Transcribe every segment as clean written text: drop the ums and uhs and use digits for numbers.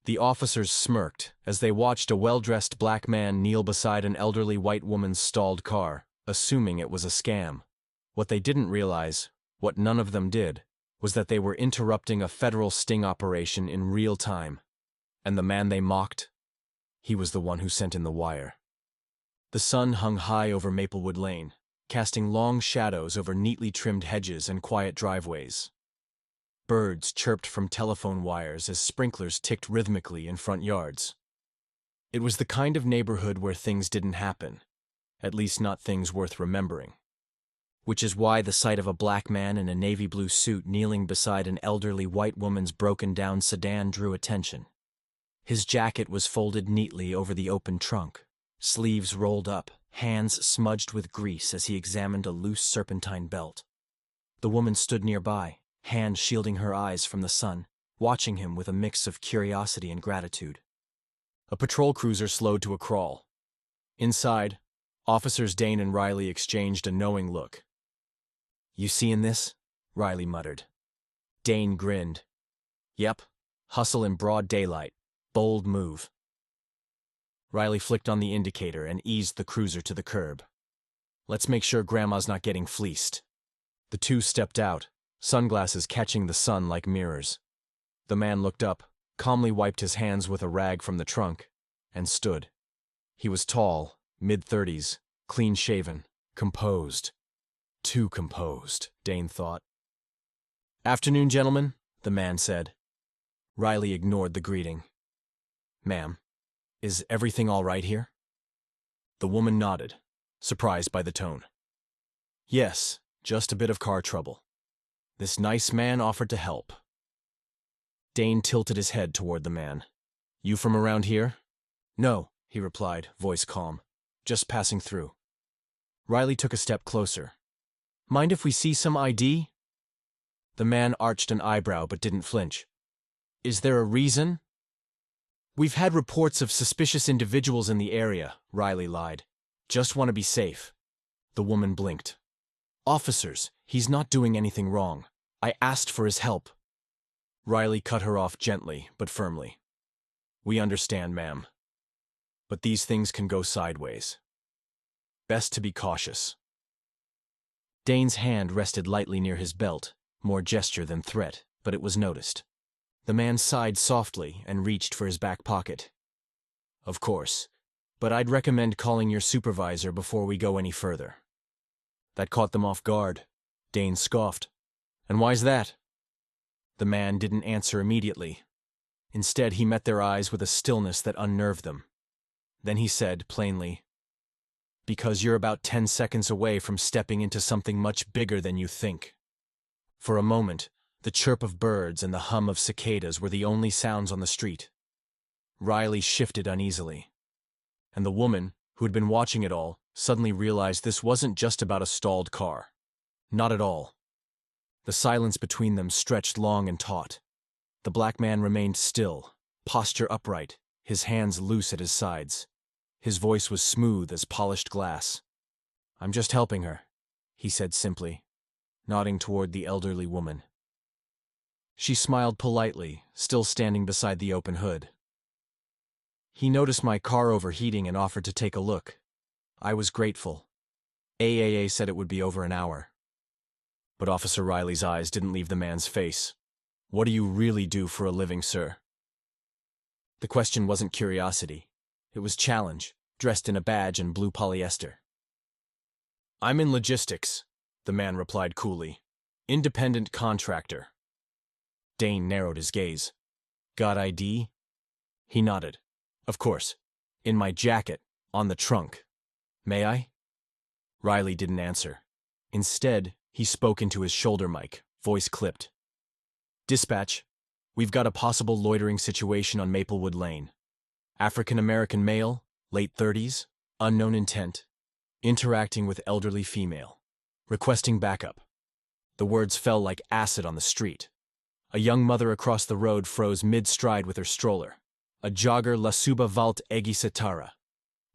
The officers smirked as they watched a well-dressed black man kneel beside an elderly white woman's stalled car, assuming it was a scam. What they didn't realize, what none of them did, was that they were interrupting a federal sting operation in real time. And the man they mocked? He was the one who sent in the wire. The sun hung high over Maplewood Lane, casting long shadows over neatly trimmed hedges and quiet driveways. Birds chirped from telephone wires as sprinklers ticked rhythmically in front yards. It was the kind of neighborhood where things didn't happen, at least not things worth remembering. Which is why the sight of a black man in a navy blue suit kneeling beside an elderly white woman's broken-down sedan drew attention. His jacket was folded neatly over the open trunk, sleeves rolled up, hands smudged with grease as he examined a loose serpentine belt. The woman stood nearby, hand shielding her eyes from the sun, watching him with a mix of curiosity and gratitude. A patrol cruiser slowed to a crawl. Inside, Officers Dane and Riley exchanged a knowing look. "You seeing this?" Riley muttered. Dane grinned. "Yep, hustle in broad daylight. Bold move." Riley flicked on the indicator and eased the cruiser to the curb. "Let's make sure Grandma's not getting fleeced." The two stepped out, sunglasses catching the sun like mirrors. The man looked up, calmly wiped his hands with a rag from the trunk, and stood. He was tall, mid-30s, clean-shaven, composed. Too composed, Dane thought. "Afternoon, gentlemen," the man said. Riley ignored the greeting. "Ma'am, is everything all right here?" The woman nodded, surprised by the tone. "Yes, just a bit of car trouble. This nice man offered to help." Dane tilted his head toward the man. "You from around here?" "No," he replied, voice calm. "Just passing through." Riley took a step closer. "Mind if we see some ID?" The man arched an eyebrow but didn't flinch. "Is there a reason?" "We've had reports of suspicious individuals in the area," Riley lied. "Just want to be safe." The woman blinked. "Officers, he's not doing anything wrong. I asked for his help." Riley cut her off gently but firmly. "We understand, ma'am. But these things can go sideways. Best to be cautious." Dane's hand rested lightly near his belt, more gesture than threat, but it was noticed. The man sighed softly and reached for his back pocket. "Of course, but I'd recommend calling your supervisor before we go any further." That caught them off guard. Dane scoffed. "And why's that?" The man didn't answer immediately. Instead, he met their eyes with a stillness that unnerved them. Then he said, plainly, "Because you're about 10 seconds away from stepping into something much bigger than you think." For a moment, the chirp of birds and the hum of cicadas were the only sounds on the street. Riley shifted uneasily. And the woman, who had been watching it all, suddenly realized this wasn't just about a stalled car. Not at all. The silence between them stretched long and taut. The black man remained still, posture upright, his hands loose at his sides. His voice was smooth as polished glass. "I'm just helping her," he said simply, nodding toward the elderly woman. She smiled politely, still standing beside the open hood. "He noticed my car overheating and offered to take a look. I was grateful. AAA said it would be over an hour." But Officer Riley's eyes didn't leave the man's face. "What do you really do for a living, sir?" The question wasn't curiosity. It was challenge, dressed in a badge and blue polyester. "I'm in logistics," the man replied coolly. "Independent contractor." Dane narrowed his gaze. "Got ID?" He nodded. "Of course. In my jacket, on the trunk. May I?" Riley didn't answer. Instead, he spoke into his shoulder mic, voice clipped. "Dispatch, we've got a possible loitering situation on Maplewood Lane. African-American male, late 30s, unknown intent, interacting with elderly female. Requesting backup." The words fell like acid on the street. A young mother across the road froze mid-stride with her stroller. A jogger la suba valt egi setara.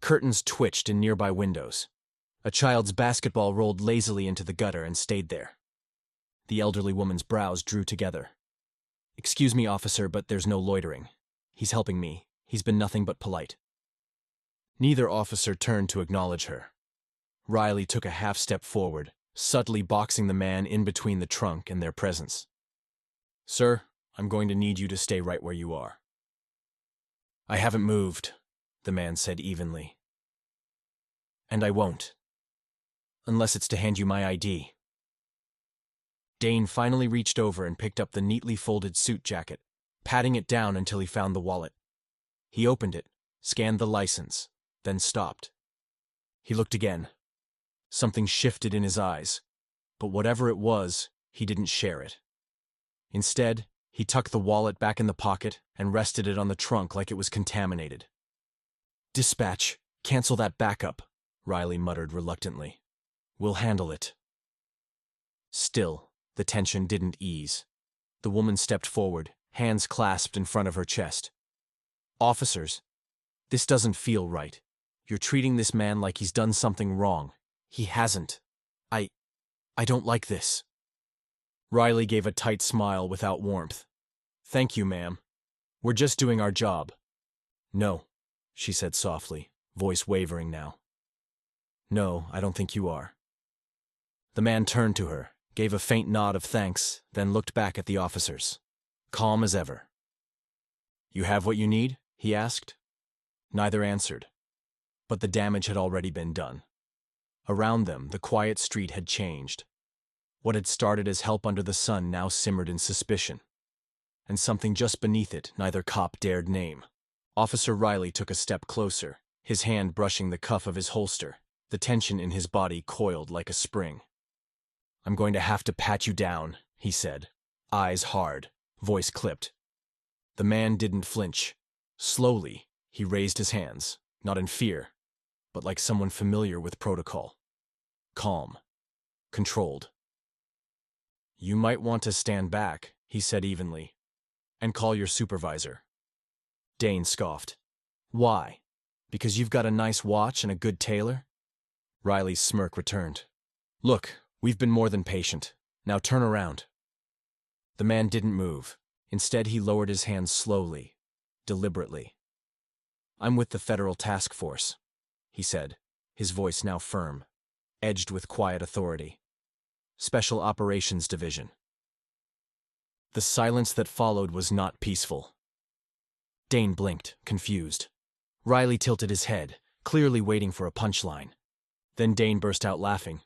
Curtains twitched in nearby windows. A child's basketball rolled lazily into the gutter and stayed there. The elderly woman's brows drew together. "Excuse me, officer, but there's no loitering." He's helping me. He's been nothing but polite." Neither officer turned to acknowledge her. Riley took a half-step forward, subtly boxing the man in between the trunk and their presence. "Sir, I'm going to need you to stay right where you are." "I haven't moved," the man said evenly. "And I won't. Unless it's to hand you my ID." Dane finally reached over and picked up the neatly folded suit jacket, patting it down until he found the wallet. He opened it, scanned the license, then stopped. He looked again. Something shifted in his eyes, but whatever it was, he didn't share it. Instead, he tucked the wallet back in the pocket and rested it on the trunk like it was contaminated. "Dispatch, cancel that backup," Riley muttered reluctantly. "We'll handle it." Still, the tension didn't ease. The woman stepped forward, hands clasped in front of her chest. "Officers, this doesn't feel right. You're treating this man like he's done something wrong. He hasn't. I don't like this." Riley gave a tight smile without warmth. "Thank you, ma'am. We're just doing our job." "No," she said softly, voice wavering now. "No, I don't think you are." The man turned to her, gave a faint nod of thanks, then looked back at the officers, calm as ever. "You have what you need?" he asked. Neither answered. But the damage had already been done. Around them, the quiet street had changed. What had started as help under the sun now simmered in suspicion. And something just beneath it neither cop dared name. Officer Riley took a step closer, his hand brushing the cuff of his holster, the tension in his body coiled like a spring. "I'm going to have to pat you down," he said, eyes hard, voice clipped. The man didn't flinch. Slowly, he raised his hands, not in fear, but like someone familiar with protocol. Calm. Controlled. "You might want to stand back," he said evenly, "and call your supervisor." Dane scoffed. "Why? Because you've got a nice watch and a good tailor?" Riley's smirk returned. "Look, we've been more than patient. Now turn around." The man didn't move. Instead, he lowered his hands slowly, deliberately. "I'm with the Federal Task Force," he said, his voice now firm, edged with quiet authority. "Special Operations Division." The silence that followed was not peaceful. Dane blinked, confused. Riley tilted his head, clearly waiting for a punchline. Then Dane burst out laughing.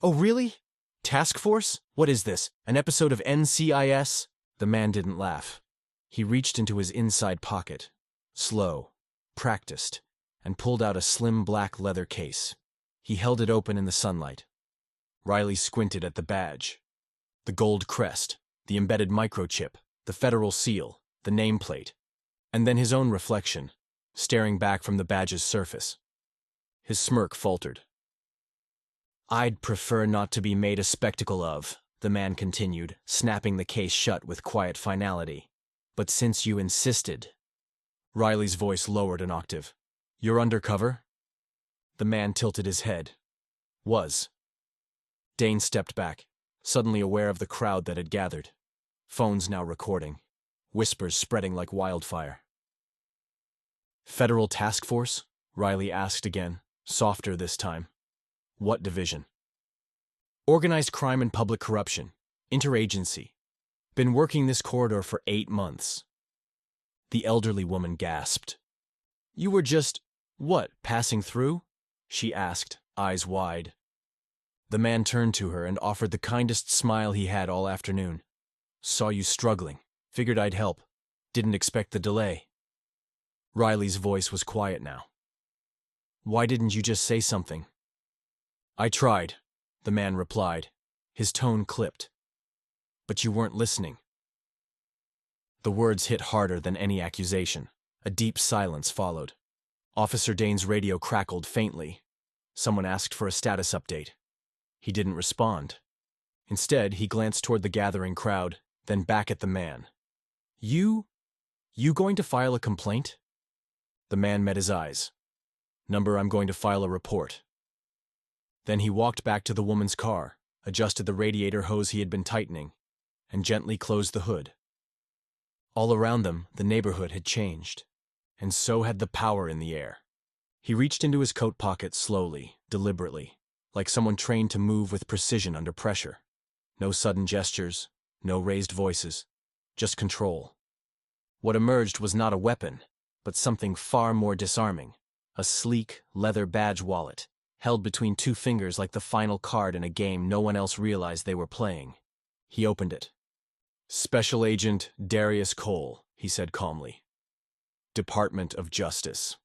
"Oh, really? Task Force? What is this, an episode of NCIS?" The man didn't laugh. He reached into his inside pocket, slow, practiced, and pulled out a slim black leather case. He held it open in the sunlight. Riley squinted at the badge. The gold crest, the embedded microchip, the federal seal, the nameplate, and then his own reflection, staring back from the badge's surface. His smirk faltered. "I'd prefer not to be made a spectacle of," the man continued, snapping the case shut with quiet finality. "But since you insisted—" Riley's voice lowered an octave. "You're undercover?" The man tilted his head. "Was." Dane stepped back, suddenly aware of the crowd that had gathered. Phones now recording. Whispers spreading like wildfire. "Federal Task Force?" Riley asked again, softer this time. "What division?" "Organized crime and public corruption. Interagency. Been working this corridor for 8 months. The elderly woman gasped. "You were just, what, passing through?" she asked, eyes wide. The man turned to her and offered the kindest smile he had all afternoon. "Saw you struggling. Figured I'd help. Didn't expect the delay." Riley's voice was quiet now. "Why didn't you just say something?" "I tried," the man replied, his tone clipped. "But you weren't listening." The words hit harder than any accusation. A deep silence followed. Officer Dane's radio crackled faintly. Someone asked for a status update. He didn't respond. Instead, he glanced toward the gathering crowd, then back at the man. You going to file a complaint?" The man met his eyes. "Number, I'm going to file a report." Then he walked back to the woman's car, adjusted the radiator hose he had been tightening, and gently closed the hood. All around them, the neighborhood had changed. And so had the power in the air. He reached into his coat pocket slowly, deliberately, like someone trained to move with precision under pressure. No sudden gestures, no raised voices, just control. What emerged was not a weapon, but something far more disarming. A sleek, leather badge wallet, held between two fingers like the final card in a game no one else realized they were playing. He opened it. "Special Agent Darius Cole," he said calmly. "Department of Justice."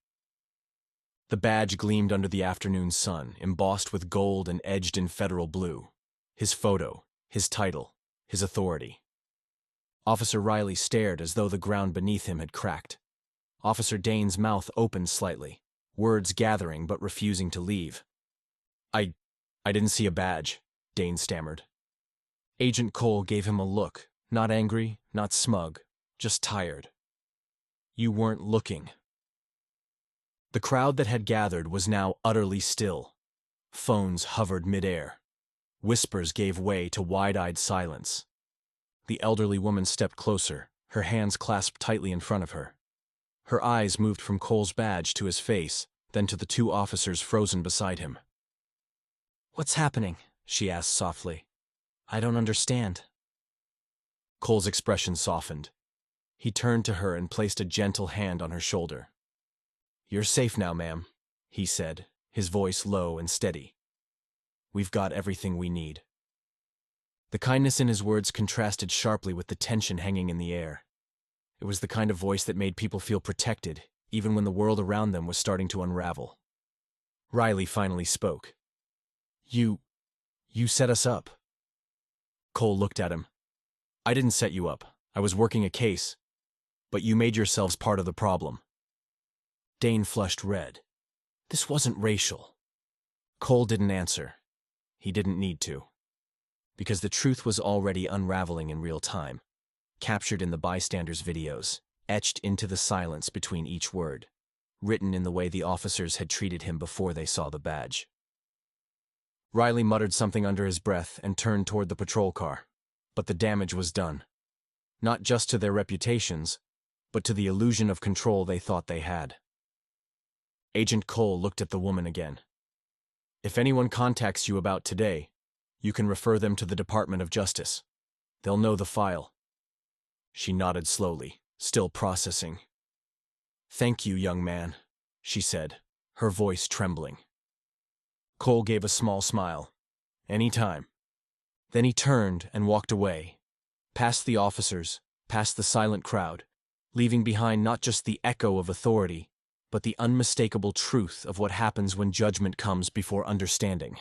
The badge gleamed under the afternoon sun, embossed with gold and edged in federal blue. His photo, his title, his authority. Officer Riley stared as though the ground beneath him had cracked. Officer Dane's mouth opened slightly, words gathering but refusing to leave. I didn't see a badge," Dane stammered. Agent Cole gave him a look, not angry, not smug, just tired. "You weren't looking." The crowd that had gathered was now utterly still. Phones hovered midair. Whispers gave way to wide-eyed silence. The elderly woman stepped closer, her hands clasped tightly in front of her. Her eyes moved from Cole's badge to his face, then to the two officers frozen beside him. "What's happening?" she asked softly. "I don't understand." Cole's expression softened. He turned to her and placed a gentle hand on her shoulder. "You're safe now, ma'am," he said, his voice low and steady. "We've got everything we need." The kindness in his words contrasted sharply with the tension hanging in the air. It was the kind of voice that made people feel protected, even when the world around them was starting to unravel. Riley finally spoke. You set us up." Cole looked at him. "I didn't set you up. I was working a case. But you made yourselves part of the problem." Dane flushed red. This wasn't racial. Cole didn't answer. He didn't need to. Because the truth was already unraveling in real time, captured in the bystanders' videos, etched into the silence between each word, written in the way the officers had treated him before they saw the badge. Riley muttered something under his breath and turned toward the patrol car. But the damage was done. Not just to their reputations, but to the illusion of control they thought they had. Agent Cole looked at the woman again. "If anyone contacts you about today, you can refer them to the Department of Justice. They'll know the file." She nodded slowly, still processing. "Thank you, young man," she said, her voice trembling. Cole gave a small smile. "Any time." Then he turned and walked away, past the officers, past the silent crowd, leaving behind not just the echo of authority, but the unmistakable truth of what happens when judgment comes before understanding.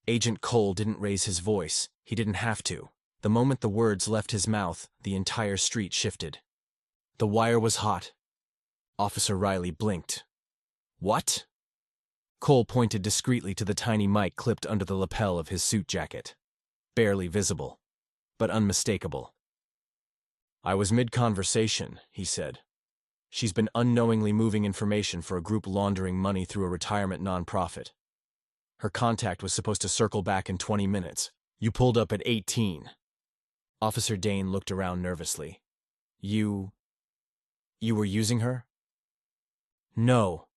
Agent Cole didn't raise his voice. He didn't have to. The moment the words left his mouth, the entire street shifted. The wire was hot. Officer Riley blinked. "What?" Cole pointed discreetly to the tiny mic clipped under the lapel of his suit jacket. Barely visible, but unmistakable. "I was mid-conversation," he said. "She's been unknowingly moving information for a group laundering money through a retirement nonprofit. Her contact was supposed to circle back in 20 minutes. You pulled up at 18. Officer Dane looked around nervously. You were using her?" "No,"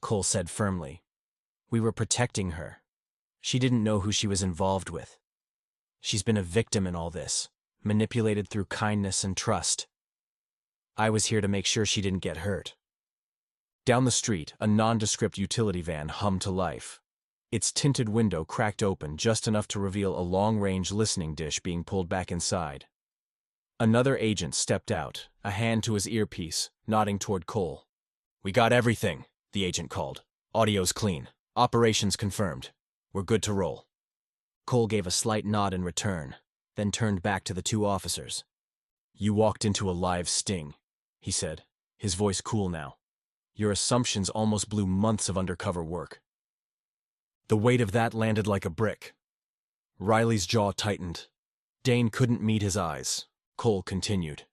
Cole said firmly. "We were protecting her. She didn't know who she was involved with. She's been a victim in all this, manipulated through kindness and trust. I was here to make sure she didn't get hurt." Down the street, a nondescript utility van hummed to life. Its tinted window cracked open just enough to reveal a long-range listening dish being pulled back inside. Another agent stepped out, a hand to his earpiece, nodding toward Cole. "We got everything," the agent called. "Audio's clean. Operations confirmed. We're good to roll." Cole gave a slight nod in return, then turned back to the two officers. "You walked into a live sting," he said, his voice cool now. "Your assumptions almost blew months of undercover work." The weight of that landed like a brick. Riley's jaw tightened. Dane couldn't meet his eyes. Cole continued.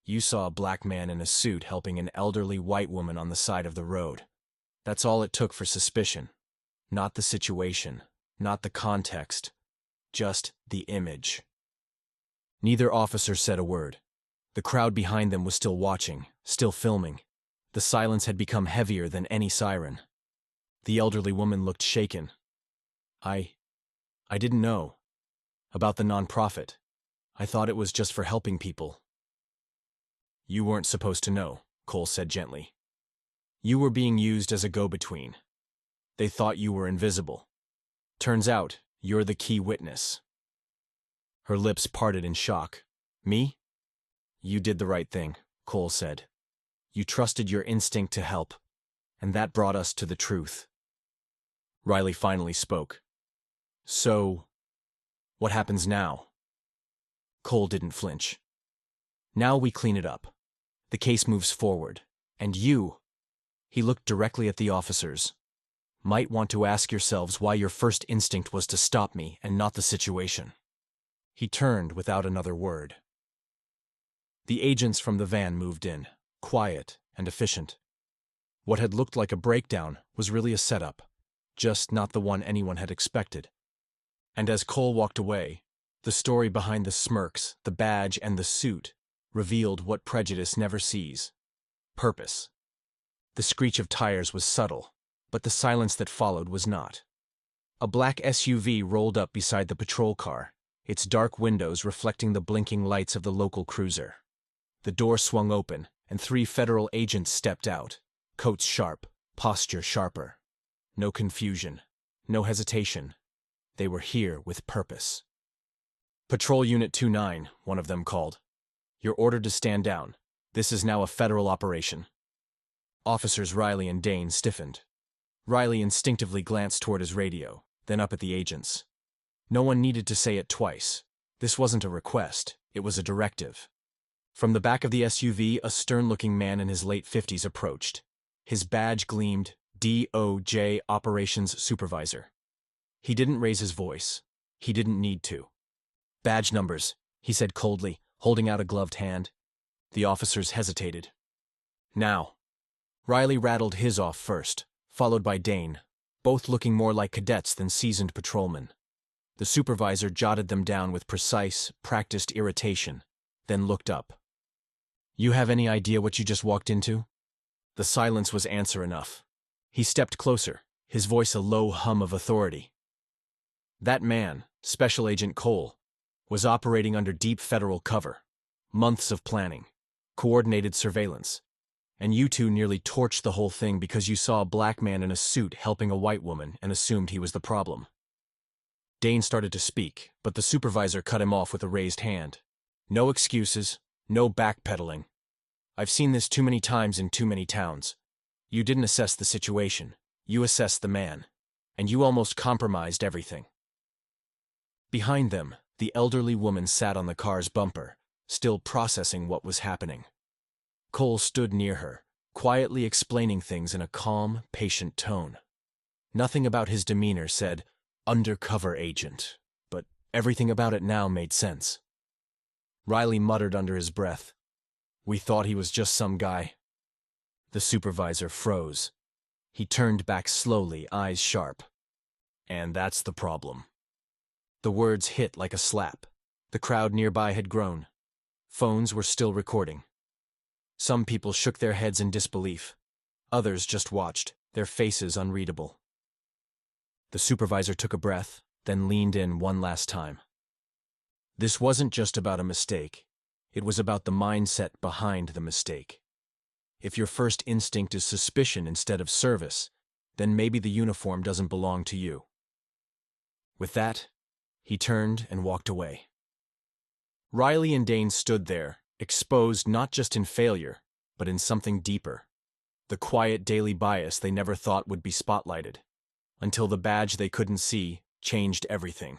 "You saw a black man in a suit helping an elderly white woman on the side of the road. That's all it took for suspicion. Not the situation, not the context, just the image." Neither officer said a word. The crowd behind them was still watching, still filming. The silence had become heavier than any siren. The elderly woman looked shaken. I didn't know. About the nonprofit. I thought it was just for helping people. You weren't supposed to know, Cole said gently. You were being used as a go-between. They thought you were invisible. Turns out, you're the key witness. Her lips parted in shock. Me? You did the right thing, Cole said. You trusted your instinct to help, and that brought us to the truth. Riley finally spoke. So, what happens now? Cole didn't flinch. Now we clean it up. The case moves forward, and you, he looked directly at the officers, might want to ask yourselves why your first instinct was to stop me and not the situation. He turned without another word. The agents from the van moved in, quiet and efficient. What had looked like a breakdown was really a setup, just not the one anyone had expected. And as Cole walked away, the story behind the smirks, the badge, and the suit revealed what prejudice never sees: purpose. The screech of tires was subtle, but the silence that followed was not. A black SUV rolled up beside the patrol car, its dark windows reflecting the blinking lights of the local cruiser. The door swung open, and 3 federal agents stepped out, coats sharp, posture sharper. No confusion, no hesitation. They were here with purpose. Patrol Unit 29, one of them called. You're ordered to stand down. This is now a federal operation. Officers Riley and Dane stiffened. Riley instinctively glanced toward his radio, then up at the agents. No one needed to say it twice. This wasn't a request, it was a directive. From the back of the SUV, a stern-looking man in his late 50s approached. His badge gleamed, DOJ Operations Supervisor. He didn't raise his voice. He didn't need to. Badge numbers, he said coldly, holding out a gloved hand. The officers hesitated. Now. Riley rattled his off first, followed by Dane, both looking more like cadets than seasoned patrolmen. The supervisor jotted them down with precise, practiced irritation, then looked up. You have any idea what you just walked into? The silence was answer enough. He stepped closer, his voice a low hum of authority. That man, Special Agent Cole, was operating under deep federal cover. Months of planning, coordinated surveillance, and you two nearly torched the whole thing because you saw a black man in a suit helping a white woman and assumed he was the problem. Dane started to speak, but the supervisor cut him off with a raised hand. No excuses, no backpedaling. I've seen this too many times in too many towns. You didn't assess the situation, you assessed the man, and you almost compromised everything. Behind them, the elderly woman sat on the car's bumper, still processing what was happening. Cole stood near her, quietly explaining things in a calm, patient tone. Nothing about his demeanor said, undercover agent, but everything about it now made sense. Riley muttered under his breath, We thought he was just some guy. The supervisor froze. He turned back slowly, eyes sharp. And that's the problem. The words hit like a slap. The crowd nearby had grown. Phones were still recording. Some people shook their heads in disbelief. Others just watched, their faces unreadable. The supervisor took a breath, then leaned in one last time. This wasn't just about a mistake. It was about the mindset behind the mistake. If your first instinct is suspicion instead of service, then maybe the uniform doesn't belong to you. With that, he turned and walked away. Riley and Dane stood there, exposed not just in failure, but in something deeper. The quiet daily bias they never thought would be spotlighted, until the badge they couldn't see changed everything.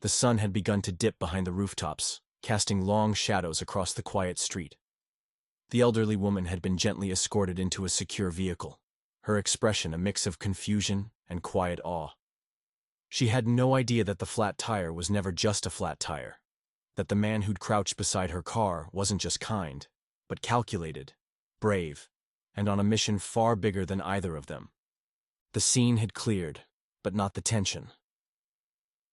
The sun had begun to dip behind the rooftops, casting long shadows across the quiet street. The elderly woman had been gently escorted into a secure vehicle, her expression a mix of confusion and quiet awe. She had no idea that the flat tire was never just a flat tire, that the man who'd crouched beside her car wasn't just kind, but calculated, brave, and on a mission far bigger than either of them. The scene had cleared, but not the tension.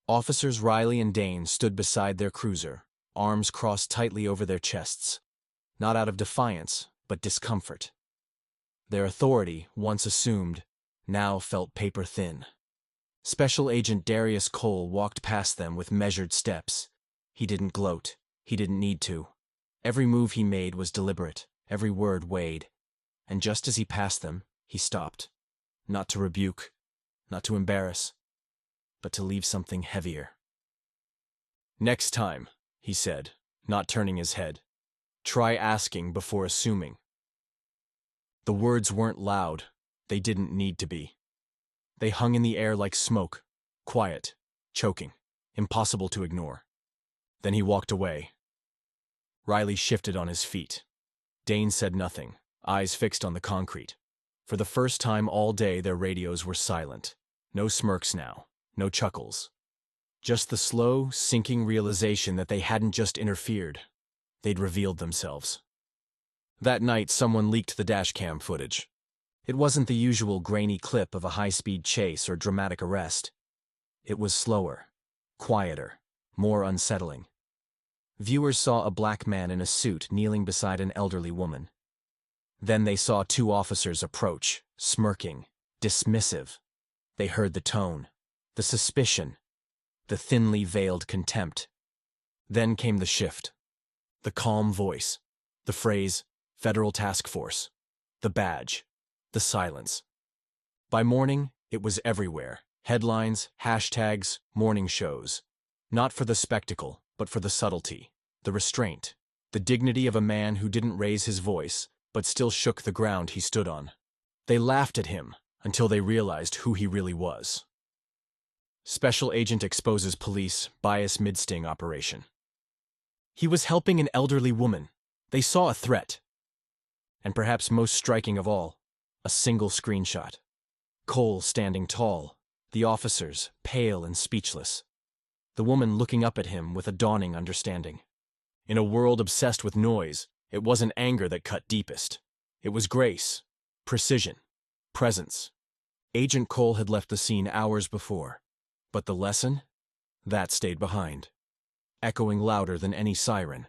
Officers Riley and Dane stood beside their cruiser, arms crossed tightly over their chests, not out of defiance, but discomfort. Their authority, once assumed, now felt paper-thin. Special Agent Darius Cole walked past them with measured steps. He didn't gloat. He didn't need to. Every move he made was deliberate, every word weighed. And just as he passed them, he stopped. Not to rebuke, not to embarrass, but to leave something heavier. "Next time," he said, not turning his head, "try asking before assuming." The words weren't loud. They didn't need to be. They hung in the air like smoke, quiet, choking, impossible to ignore. Then he walked away. Riley shifted on his feet. Dane said nothing, eyes fixed on the concrete. For the first time all day their radios were silent. No smirks now, no chuckles. Just the slow, sinking realization that they hadn't just interfered. They'd revealed themselves. That night someone leaked the dashcam footage. It wasn't the usual grainy clip of a high-speed chase or dramatic arrest. It was slower, quieter, more unsettling. Viewers saw a black man in a suit kneeling beside an elderly woman. Then they saw two officers approach, smirking, dismissive. They heard the tone, the suspicion, the thinly veiled contempt. Then came the shift. The calm voice, the phrase, "Federal Task Force," the badge, the silence. By morning, it was everywhere. Headlines, hashtags, morning shows. Not for the spectacle, but for the subtlety, the restraint, the dignity of a man who didn't raise his voice, but still shook the ground he stood on. They laughed at him until they realized who he really was. Special Agent exposes police bias mid-sting operation. He was helping an elderly woman. They saw a threat. And perhaps most striking of all, a single screenshot. Cole standing tall, the officers pale and speechless. The woman looking up at him with a dawning understanding. In a world obsessed with noise, it wasn't anger that cut deepest. It was grace, precision, presence. Agent Cole had left the scene hours before. But the lesson? That stayed behind, echoing louder than any siren.